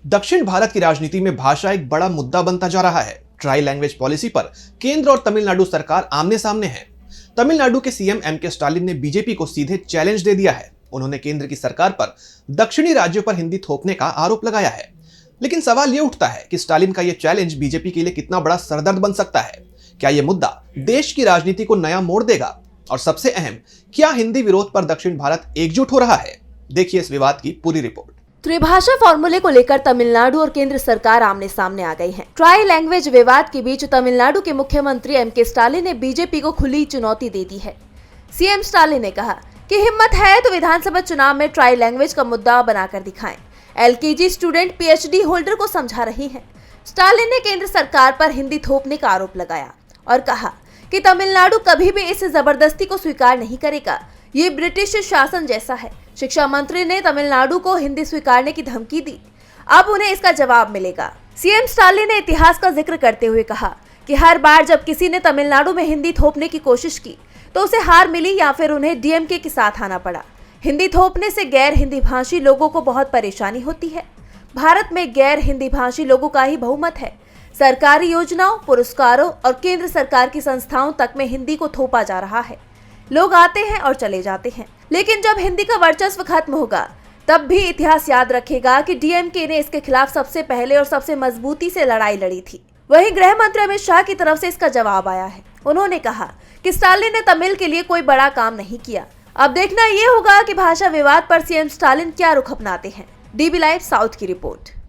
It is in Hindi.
दक्षिण भारत की राजनीति में भाषा एक बड़ा मुद्दा बनता जा रहा है। ट्राई लैंग्वेज पॉलिसी पर केंद्र और तमिलनाडु सरकार आमने सामने है। तमिलनाडु के सीएम एम.के. स्टालिन ने बीजेपी को सीधे चैलेंज दे दिया है। उन्होंने केंद्र की सरकार पर दक्षिणी राज्यों पर हिंदी थोपने का आरोप लगाया है। लेकिन सवाल यह उठता है कि स्टालिन का यह चैलेंज बीजेपी के लिए कितना बड़ा सरदर्द बन सकता है। क्या यह मुद्दा देश की राजनीति को नया मोड़ देगा? और सबसे अहम, क्या हिंदी विरोध पर दक्षिण भारत एकजुट हो रहा है? देखिए इस विवाद की पूरी रिपोर्ट। त्रिभाषा फॉर्मूले को लेकर तमिलनाडु और केंद्र सरकार आमने सामने आ गई है। ट्राई लैंग्वेज विवाद के बीच तमिलनाडु के मुख्यमंत्री एम.के. स्टालिन ने बीजेपी को खुली चुनौती दे दी है। सीएम स्टालिन ने कहा कि हिम्मत है तो विधानसभा चुनाव में ट्राई लैंग्वेज का मुद्दा बनाकर दिखाएं। एलकेजी स्टूडेंट पीएचडी होल्डर को समझा रही हैं। स्टालिन ने केंद्र सरकार पर हिंदी थोपने का आरोप लगाया और कहा कि तमिलनाडु कभी भी इस जबरदस्ती को स्वीकार नहीं करेगा। ये ब्रिटिश शासन जैसा है। शिक्षा मंत्री ने तमिलनाडु को हिंदी स्वीकारने की धमकी दी। अब उन्हें इसका जवाब मिलेगा। सीएम स्टालिन ने इतिहास का जिक्र करते हुए कहा कि हर बार जब किसी ने तमिलनाडु में हिंदी थोपने की कोशिश की तो उसे हार मिली या फिर उन्हें डीएमके के साथ आना पड़ा। हिंदी थोपने से गैर हिंदी भाषी लोगों को बहुत परेशानी होती है। भारत में गैर हिंदी भाषी लोगों का ही बहुमत है। सरकारी योजनाओं, पुरस्कारों और केंद्र सरकार की संस्थाओं तक में हिंदी को थोपा जा रहा है। लोग आते हैं और चले जाते हैं, लेकिन जब हिंदी का वर्चस्व खत्म होगा तब भी इतिहास याद रखेगा कि डीएमके ने इसके खिलाफ सबसे पहले और सबसे मजबूती से लड़ाई लड़ी थी। वहीं गृह मंत्री अमित शाह की तरफ से इसका जवाब आया है। उन्होंने कहा कि स्टालिन ने तमिल के लिए कोई बड़ा काम नहीं किया। अब देखना ये होगा कि भाषा विवाद पर सीएम स्टालिन क्या रुख अपनाते हैं। डीबी लाइव साउथ की रिपोर्ट।